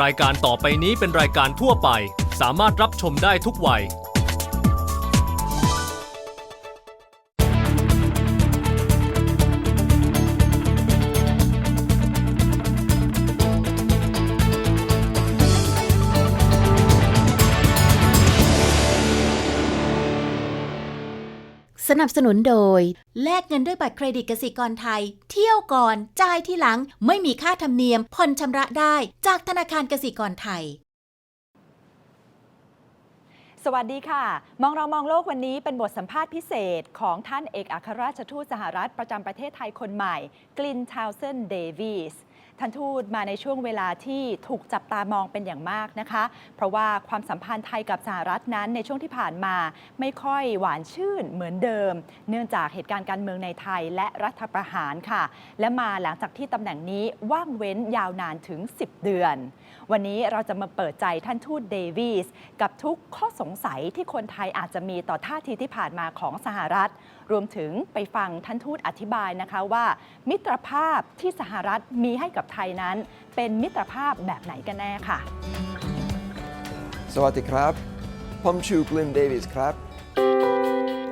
รายการต่อไปนี้เป็นรายการทั่วไปสามารถรับชมได้ทุกวัยสนับสนุนโดยแลกเงินด้วยบัตรเครดิตกสิกรไทยเที่ยวก่อนจ่ายทีหลังไม่มีค่าธรรมเนียมผ่อนชำระได้จากธนาคารกสิกรไทยสวัสดีค่ะมองเรามองโลกวันนี้เป็นบทสัมภาษณ์พิเศษของท่านเอกอัครราชทูตสหรัฐประจำประเทศไทยคนใหม่กลิน ทาวเซนเดวีสท่านทูตมาในช่วงเวลาที่ถูกจับตามองเป็นอย่างมากนะคะเพราะว่าความสัมพันธ์ไทยกับสหรัฐนั้นในช่วงที่ผ่านมาไม่ค่อยหวานชื่นเหมือนเดิมเนื่องจากเหตุการณ์การเมืองในไทยและรัฐประหารค่ะและมาหลังจากที่ตำแหน่งนี้ว่างเว้นยาวนานถึง10 เดือนวันนี้เราจะมาเปิดใจท่านทูตเดวีสกับทุกข้อสงสัยที่คนไทยอาจจะมีต่อท่าทีที่ผ่านมาของสหรัฐรวมถึงไปฟังท่านทูตอธิบายนะคะว่ามิตรภาพที่สหรัฐมีให้กับไทยนั้นเป็นมิตรภาพแบบไหนกันแน่ค่ะสวัสดีครับผมชื่อกลิน เดวิสครับ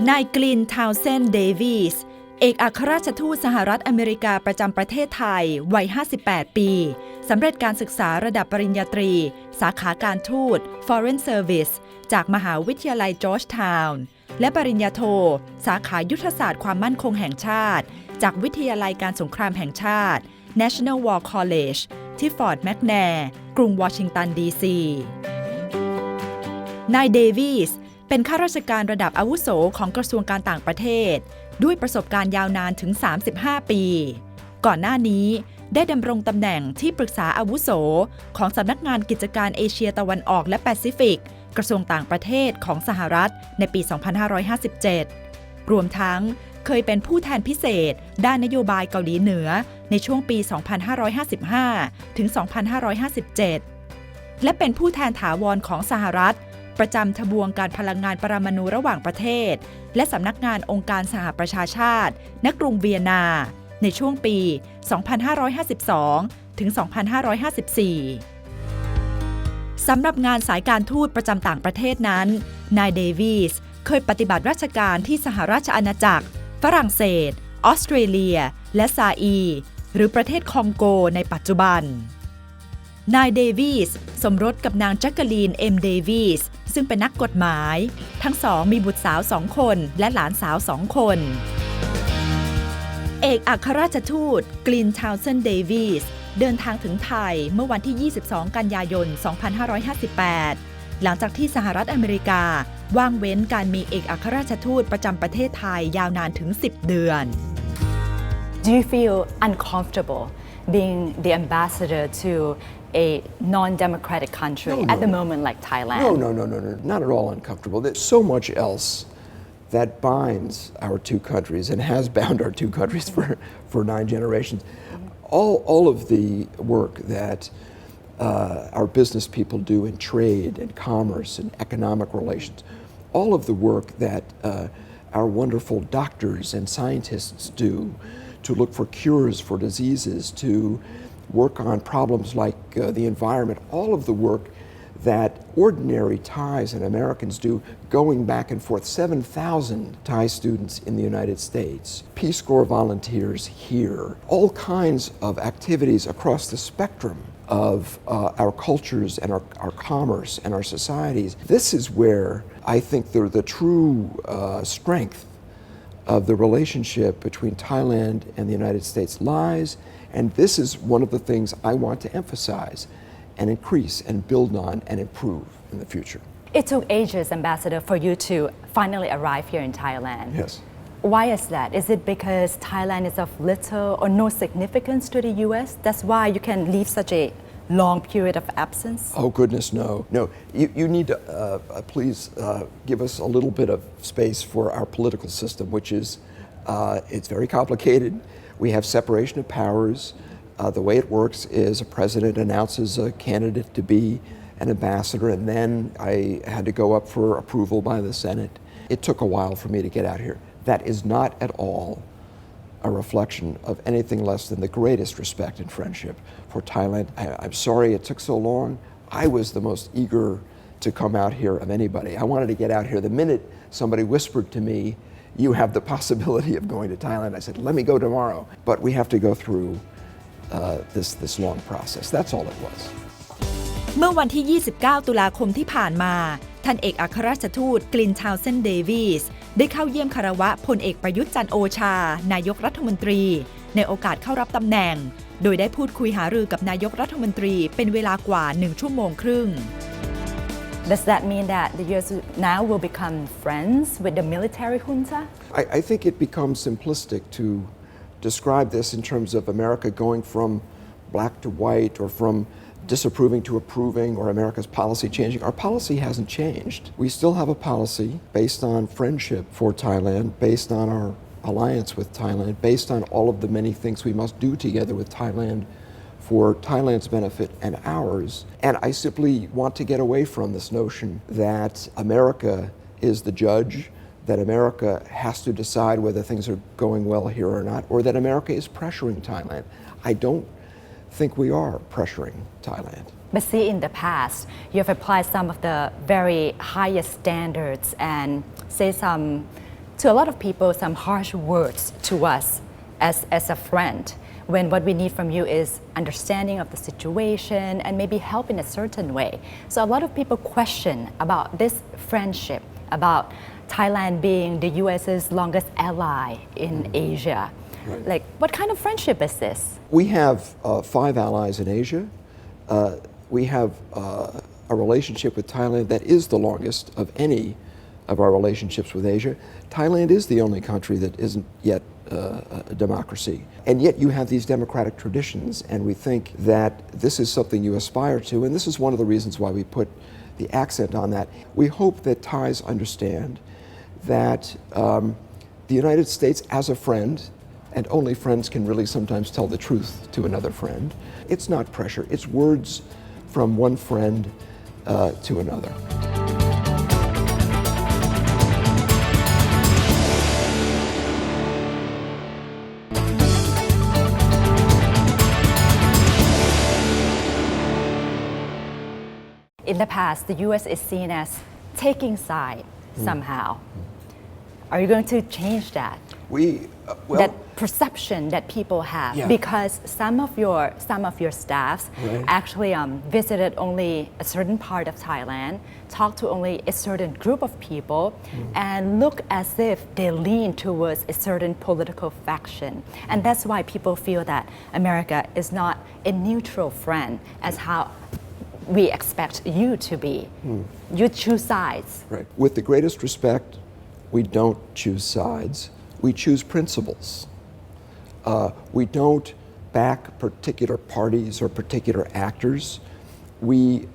นายกลิน ทาวเซน เดวีสเอกอัครราชทูตสหรัฐอเมริกาประจำประเทศไทยวัย 58 ปีสำเร็จการศึกษาระดับปริญญาตรีสาขาการทูต Foreign Service จากมหาวิทยาลัยจอร์จทาวน์และปริญญาโทสาขายุทธศาสตร์ความมั่นคงแห่งชาติจากวิทยาลัยการสงครามแห่งชาติ National War College ที่ฟอร์ตแมคแนร์กรุงวอชิงตันดีซีนายเดวีสเป็นข้าราชการระดับอาวุโสของกระทรวงการต่างประเทศด้วยประสบการณ์ยาวนานถึง 35 ปี ก่อนหน้านี้ได้ดำรงตำแหน่งที่ปรึกษาอาวุโสของสำนักงานกิจการเอเชียตะวันออกและแปซิฟิกกระทรวงต่างประเทศของสหรัฐในปี 2557 รวมทั้งเคยเป็นผู้แทนพิเศษด้านนโยบายเกาหลีเหนือในช่วงปี 2555 ถึง 2557 และเป็นผู้แทนถาวรของสหรัฐประจำทบวงการพลังงานปรมาณูระหว่างประเทศและสำนักงานองค์การสหประชาชาติณกรุงเวียนนาในช่วงปี 2552 ถึง 2554 สำหรับงานสายการทูตประจำต่างประเทศนั้นนายเดวีสเคยปฏิบัติราชการที่สหราชอาณาจักรฝรั่งเศสออสเตรเลียและซาอีหรือประเทศคองโกในปัจจุบันนายเดวีสสมรสกับนางแจ็คเกอลีน เอ็ม เดวีสซึ่งเป็นนักกฎหมายทั้งสองมีบุตรสาว2 คนและหลานสาว2 คนเอกอัครราชทูตกลิน ทาวเซน เดวีสเดินทางถึงไทยเมื่อวันที่ 22 กันยายน 2558 หลังจากที่สหรัฐอเมริกาว่างเว้นการมีเอกอัครราชทูตประจำประเทศไทยยาวนานถึง 10 เดือน Do you feel uncomfortable being the ambassador to a non-democratic country at the moment like Thailand? No, not at all uncomfortable. There's so much else that binds our two countries and has bound our two countries for 9 generations. All of the work that our business people do in trade and commerce and economic relations, all of the work that our wonderful doctors and scientists do to look for cures for diseases, to work on problems like the environment, all of the work that ordinary Thais and Americans do going back and forth, 7,000 Thai students in the United States, Peace Corps volunteers here, all kinds of activities across the spectrum of our cultures and our commerce and our societies. This is where I think the true strength of the relationship between Thailand and the United States lies, and this is one of the things I want to emphasize and increase and build on and improve in the future. It took ages, Ambassador, for you to finally arrive here in Thailand. Yes. Why is that? Is it because Thailand is of little or no significance to the U.S.? That's why you can leave such a long period of absence? Oh, goodness, no. No, you need to please give us a little bit of space for our political system, which is, it's very complicated. We have separation of powers. The way it works is a president announces a candidate to be an ambassador, and then I had to go up for approval by the Senate. It took a while for me to get out here. That is not at all a reflection of anything less than the greatest respect and friendship for Thailand. I'm sorry it took so long. I was the most eager to come out here of anybody. I wanted to get out here. The minute somebody whispered to me, you have the possibility of going to Thailand, I said, let me go tomorrow. But we have to go through this long process. That's all it was. เมื่อวันที่ 29 ตุลาคมที่ผ่านมาท่านเอกอัครราชทูตกลินทาวเซนเดวีสได้เข้าเยี่ยมคารวะพลเอกประยุทธ์จันทร์โอชานายกรัฐมนตรีในโอกาสเข้ารับตำแหน่งโดยได้พูดคุยหารือกับนายกรัฐมนตรีเป็นเวลากว่า1 ชั่วโมงครึ่ง Does that mean that the U.S. now will become friends with the military junta? I think it becomes simplistic to describe this in terms of America going from black to white or from disapproving to approving or America's policy changing. Our policy hasn't changed. We still have a policy based on friendship for Thailand, based on our alliance with Thailand, based on all of the many things we must do together with Thailand for Thailand's benefit and ours. And I simply want to get away from this notion that America is the judge, that America has to decide whether things are going well here or not, or that America is pressuring Thailand. I don't think we are pressuring Thailand. But see, in the past, you have applied some of the very highest standards and say to a lot of people, some harsh words to us as a friend, when what we need from you is understanding of the situation and maybe help in a certain way. So a lot of people question about this friendship, about Thailand being the US's longest ally in Asia. Right. Like, what kind of friendship is this? We have 5 allies in Asia. We have a relationship with Thailand that is the longest of any of our relationships with Asia. Thailand is the only country that isn't yet a democracy. And yet you have these democratic traditions, and we think that this is something you aspire to, and this is one of the reasons why we put the accent on that. We hope that Thais understand that the United States as a friend, and only friends can really sometimes tell the truth to another friend. It's not pressure, it's words from one friend to another. In the past, the U.S. is seen as taking side somehow. Are you going to change that? That perception that people have, because some of your staffs actually visited only a certain part of Thailand, talked to only a certain group of people, and look as if they lean towards a certain political faction. And that's why people feel that America is not a neutral friend as how we expect you to be. You choose sides. Right. With the greatest respect, we don't choose sides. We choose principles. We don't back particular parties or particular actors. We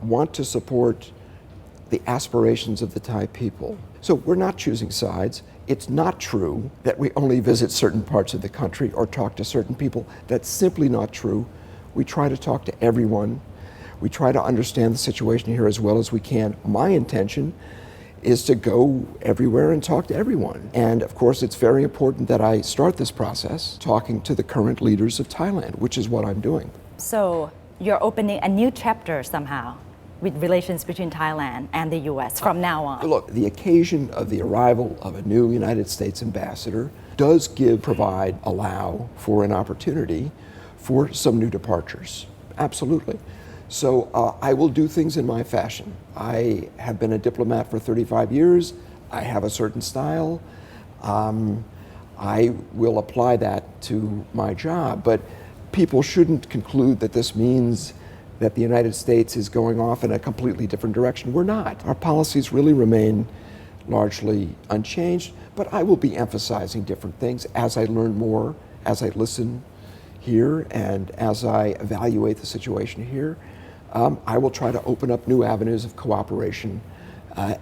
want to support the aspirations of the Thai people. So we're not choosing sides. It's not true that we only visit certain parts of the country or talk to certain people. That's simply not true. We try to talk to everyone. We try to understand the situation here as well as we can. My intention is to go everywhere and talk to everyone. And of course, it's very important that I start this process talking to the current leaders of Thailand, which is what I'm doing. So you're opening a new chapter somehow with relations between Thailand and the U.S. from now on. Look, the occasion of the arrival of a new United States ambassador does allow for an opportunity for some new departures. Absolutely. So I will do things in my fashion. I have been a diplomat for 35 years. I have a certain style. I will apply that to my job. But people shouldn't conclude that this means that the United States is going off in a completely different direction. We're not. Our policies really remain largely unchanged. But I will be emphasizing different things as I learn more, as I listen here, and as I evaluate the situation here. I will try to open up new avenues of cooperation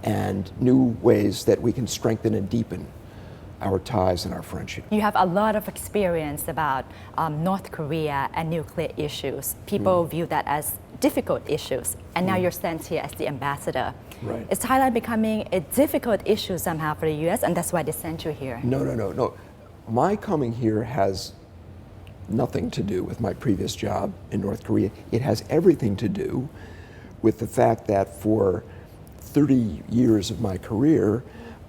and new ways that we can strengthen and deepen our ties and our friendship. You have a lot of experience about North Korea and nuclear issues. People view that as difficult issues, and now you're sent here as the ambassador. Right. Is Thailand becoming a difficult issue somehow for the U.S., and that's why they sent you here? No. My coming here has nothing to do with my previous job in North Korea. It has everything to do with the fact that for 30 years of my career,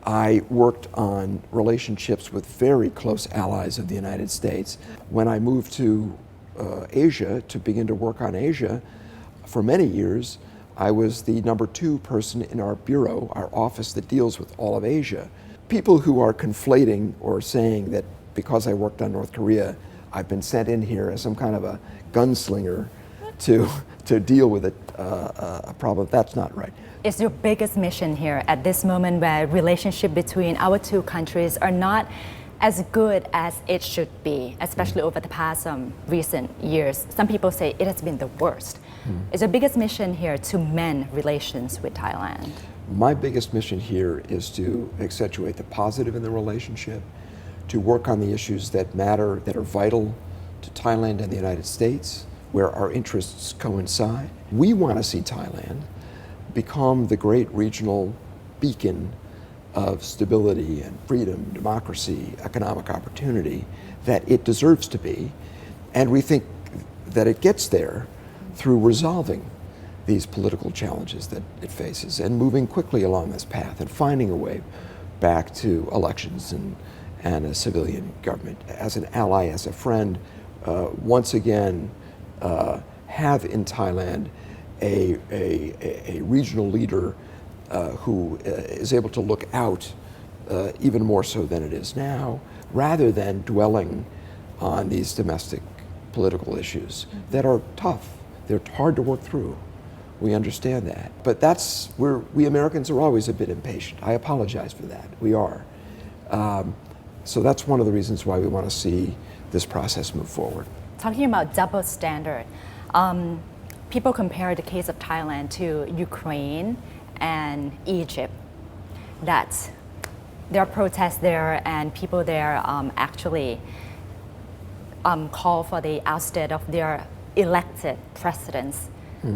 I worked on relationships with very close allies of the United States. When I moved to Asia to begin to work on Asia, for many years, I was the number 2 person in our bureau, our office that deals with all of Asia. People who are conflating or saying that because I worked on North Korea, I've been sent in here as some kind of a gunslinger to deal with a problem, that's not right. Is your biggest mission here at this moment where relationship between our two countries are not as good as it should be, especially over the past recent years? Some people say it has been the worst. Is your biggest mission here to mend relations with Thailand? My biggest mission here is to accentuate the positive in the relationship, to work on the issues that matter, that are vital to Thailand and the United States, where our interests coincide. We want to see Thailand become the great regional beacon of stability and freedom, democracy, economic opportunity that it deserves to be. And we think that it gets there through resolving these political challenges that it faces and moving quickly along this path and finding a way back to elections and a civilian government. As an ally, as a friend, once again, have in Thailand a regional leader who is able to look out even more so than it is now, rather than dwelling on these domestic political issues that are tough. They're hard to work through. We understand that. But that's where we Americans are always a bit impatient. I apologize for that. We are. So that's one of the reasons why we want to see this process move forward. Talking about double standard, people compare the case of Thailand to Ukraine and Egypt. That there are protests there and people there actually call for the ousted of their elected presidents.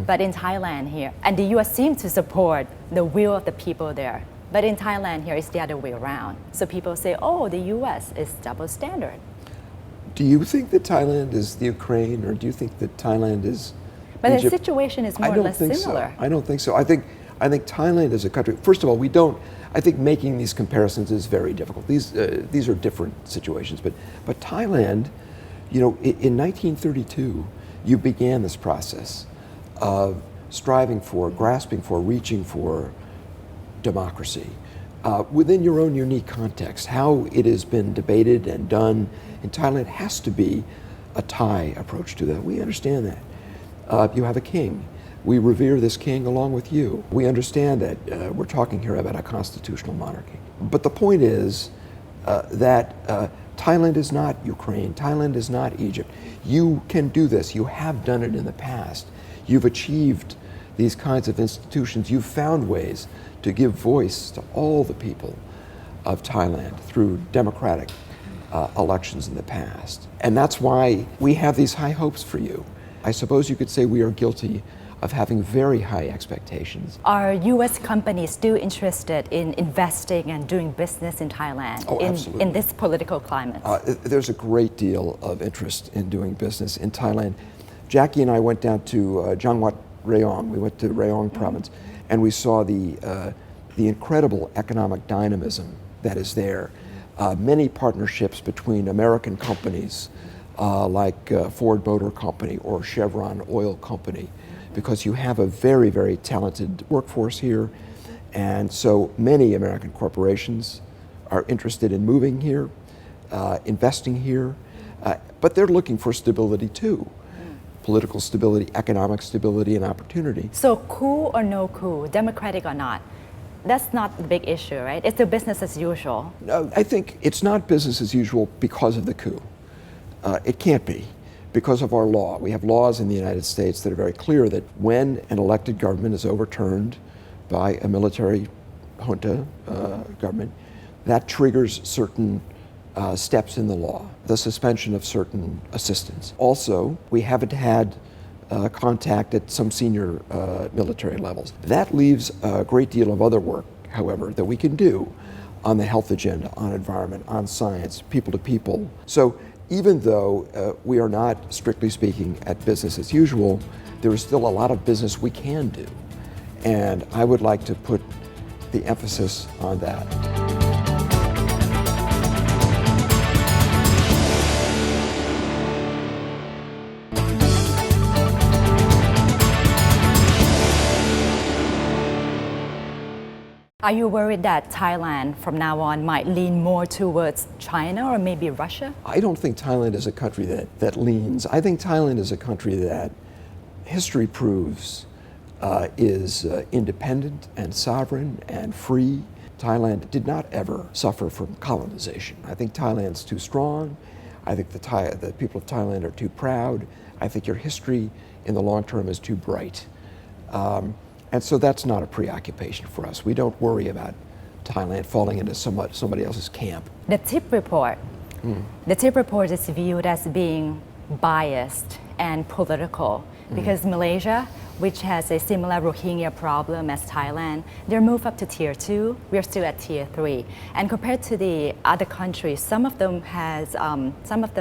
But in Thailand here, and the US seems to support the will of the people there. But in Thailand here, it's the other way around. So people say, oh, the US is double standard. Do you think that Thailand is the Ukraine, or do you think that Thailand is But Egypt? the situation is more or less similar. I don't think so. I think Thailand is a country. First of all, I think making these comparisons is very difficult. These are different situations. But Thailand, you know, in 1932, you began this process of striving for, grasping for, reaching for democracy within your own unique context. How it has been debated and done in Thailand has to be a Thai approach to that. We understand that. You have a king. We revere this king along with you. We understand that we're talking here about a constitutional monarchy. But the point is that Thailand is not Ukraine. Thailand is not Egypt. You can do this. You have done it in the past. You've achieved these kinds of institutions. You've found ways to give voice to all the people of Thailand through democratic elections in the past. And that's why we have these high hopes for you. I suppose you could say we are guilty of having very high expectations. Are U.S. companies still interested in investing and doing business in Thailand in this political climate? There's a great deal of interest in doing business in Thailand. Jackie and I went down to Jangwat Rayong. We went to Rayong province, and we saw the incredible economic dynamism that is there. Many partnerships between American companies like Ford Motor Company or Chevron Oil Company, because you have a very, very talented workforce here. And so many American corporations are interested in moving here, investing here, but they're looking for stability too. Political stability, economic stability, and opportunity. So coup or no coup, democratic or not, that's not the big issue, right? It's the business as usual. No, I think it's not business as usual because of the coup. It can't be because of our law. We have laws in the United States that are very clear that when an elected government is overturned by a military junta government, that triggers certain steps in the law, the suspension of certain assistance. Also, we haven't had contact at some senior military levels. That leaves a great deal of other work, however, that we can do on the health agenda, on environment, on science, people to people. So even though we are not, strictly speaking, at business as usual, there is still a lot of business we can do. And I would like to put the emphasis on that. Are you worried that Thailand from now on might lean more towards China or maybe Russia? I don't think Thailand is a country that leans. I think Thailand is a country that history proves is independent and sovereign and free. Thailand did not ever suffer from colonization. I think Thailand's too strong. I think the people of Thailand are too proud. I think your history in the long term is too bright. And so that's not a preoccupation for us. We don't worry about Thailand falling into somebody else's camp. The TIP report. The TIP report is viewed as being biased and political because Malaysia, which has a similar Rohingya problem as Thailand, they're moved up to tier 2. We're still at tier 3. And compared to the other countries, some of them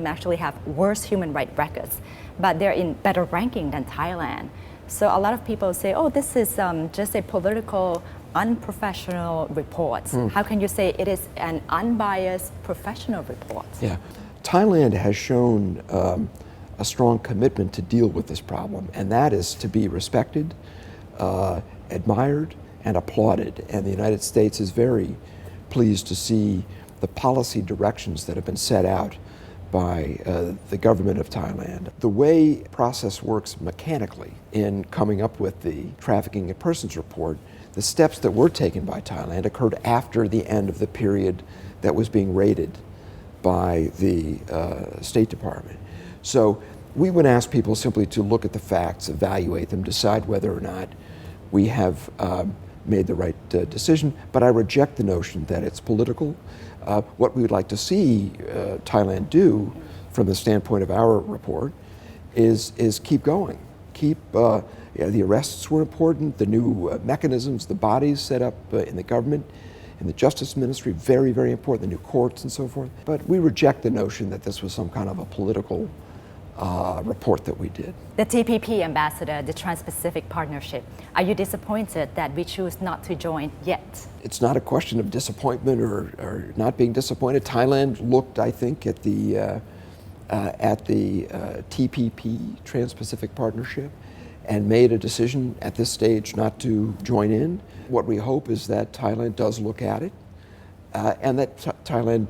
actually have worse human rights records, but they're in better ranking than Thailand. So a lot of people say, oh, this is just a political, unprofessional report. How can you say it is an unbiased, professional report? Yeah. Thailand has shown a strong commitment to deal with this problem, and that is to be respected, admired, and applauded. And the United States is very pleased to see the policy directions that have been set out by the government of Thailand. The way process works mechanically in coming up with the Trafficking in Persons report, the steps that were taken by Thailand occurred after the end of the period that was being rated by the State Department. So we would ask people simply to look at the facts, evaluate them, decide whether or not we have made the right decision, but I reject the notion that it's political. What we would like to see Thailand do from the standpoint of our report is keep going. The arrests were important, the new mechanisms, the bodies set up in the government, in the Justice Ministry, very, very important, the new courts and so forth. But we reject the notion that this was some kind of a political report that we did. The TPP ambassador, the Trans-Pacific Partnership, are you disappointed that we choose not to join yet? It's not a question of disappointment or not being disappointed. Thailand looked, I think, at the TPP, Trans-Pacific Partnership, and made a decision at this stage not to join in. What we hope is that Thailand does look at it and that Thailand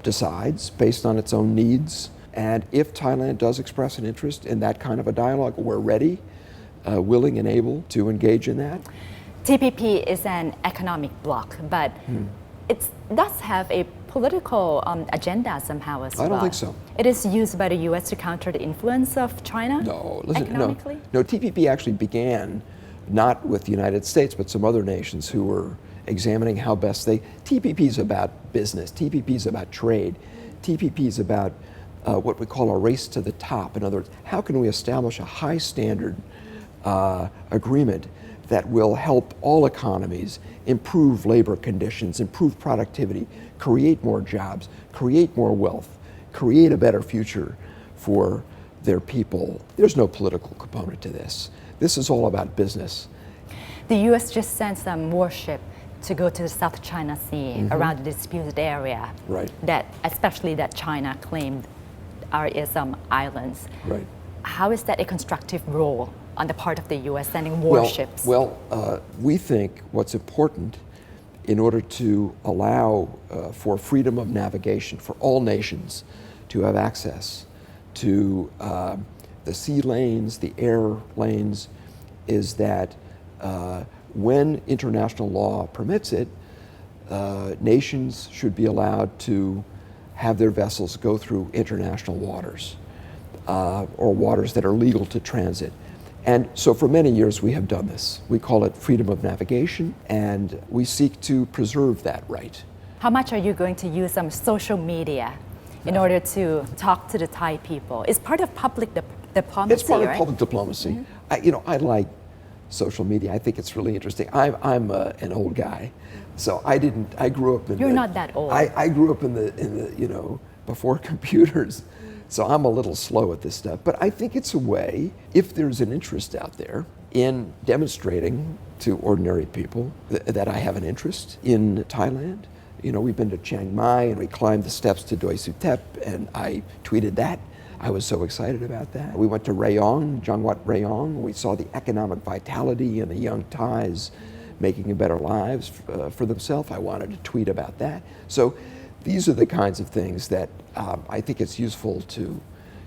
decides based on its own needs. And if Thailand does express an interest in that kind of a dialogue, we're ready, willing and able to engage in that. TPP is an economic bloc, but it does have a political agenda somehow as well. I don't think so. It is used by the U.S. to counter the influence of China economically? No, TPP actually began not with the United States, but some other nations who were examining how best TPP is about business, TPP is about trade, TPP is about what we call a race to the top. In other words, how can we establish a high standard agreement that will help all economies improve labor conditions, improve productivity, create more jobs, create more wealth, create a better future for their people. There's no political component to this. This is all about business. The U.S. just sent some warship to go to the South China Sea around the disputed area. Right. Especially that China claimed are some islands. Right. How is that a constructive role on the part of the U.S. sending warships? We think what's important in order to allow for freedom of navigation for all nations to have access to the sea lanes, the air lanes, is that when international law permits it, nations should be allowed to have their vessels go through international waters or waters that are legal to transit. And so for many years we have done this. We call it freedom of navigation, and we seek to preserve that right. How much are you going to use some social media in order to talk to the Thai people? It's part of public diplomacy, It's part right? of public diplomacy. I like social media. I think it's really interesting. I'm an old guy, so I grew up in. You're not that old. I grew up in the before computers, so I'm a little slow at this stuff. But I think it's a way, if there's an interest out there in demonstrating to ordinary people that I have an interest in Thailand. We've been to Chiang Mai and we climbed the steps to Doi Suthep, and I tweeted that. I was so excited about that. We went to Rayong, Jangwat Rayong. We saw the economic vitality and the young Thais making better lives for themselves. I wanted to tweet about that. So these are the kinds of things that I think it's useful to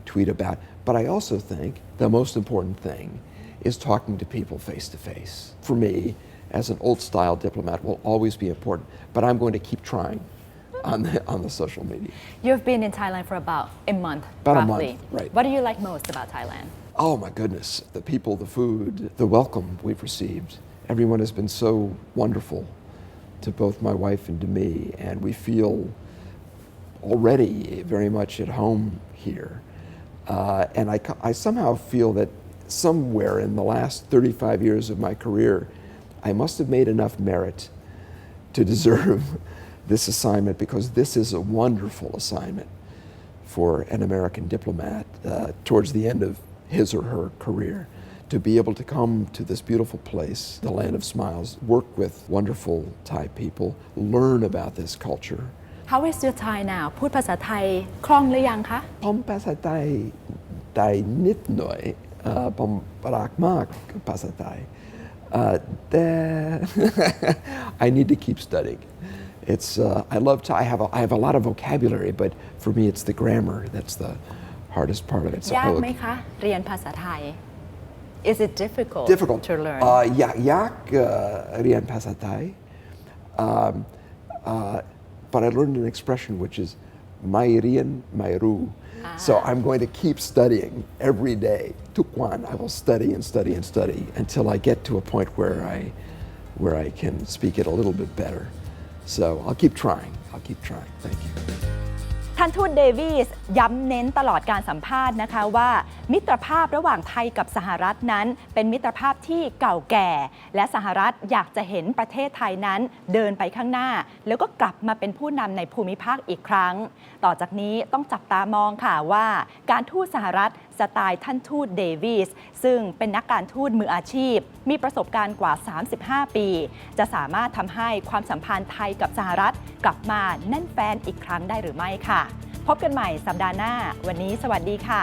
tweet about. But I also think the most important thing is talking to people face to face. For me, as an old-style diplomat, will always be important. But I'm going to keep trying on the social media. You've been in Thailand for about a month, about roughly. A month, right. What do you like most about Thailand? Oh my goodness, the people, the food, the welcome we've received. Everyone has been so wonderful to both my wife and to me, and we feel already very much at home here. And I somehow feel that somewhere in the last 35 years of my career, I must have made enough merit to deserve this assignment, because this is a wonderful assignment for an American diplomat towards the end of his or her career, to be able to come to this beautiful place, the land of smiles, work with wonderful Thai people, learn about this culture. How is your Thai now? พูดภาษาไทยคล่องหรือยังคะ ผมภาษาไทยได้นิดหน่อยผมรักมากภาษาไทยแต่I need to keep studying. It's I love Thai. I have a lot of vocabulary, but for me it's the grammar that's the hardest part of it. ยากไหมคะเรียนภาษาไทย Is it difficult to learn? ยากเรียนภาษาไทย but I learned an expression which is ไม่เรียนไม่รู้. So I'm going to keep studying every day. ทุกวัน I will study and study and study until I get to a point where I can speak it a little bit better. So I'll keep trying. Thank you. ท่านทูตเดวิสย้ำเน้นตลอดการสัมภาษณ์นะคะว่ามิตรภาพระหว่างไทยกับสหรัฐนั้นเป็นมิตรภาพที่เก่าแก่และสหรัฐอยากจะเห็นประเทศไทยนั้นเดินไปข้างหน้าแล้วก็กลับมาเป็นผู้นำในภูมิภาคอีกครั้งต่อจากนี้ต้องจับตามองค่ะว่าการทูตสหรัฐสไตล์ท่านทูตเดวิสซึ่งเป็นนักการทูตมืออาชีพมีประสบการณ์กว่า35ปีจะสามารถทำให้ความสัมพันธ์ไทยกับสหรัฐกลับมาแน่นแฟ้นอีกครั้งได้หรือไม่ค่ะพบกันใหม่สัปดาห์หน้าวันนี้สวัสดีค่ะ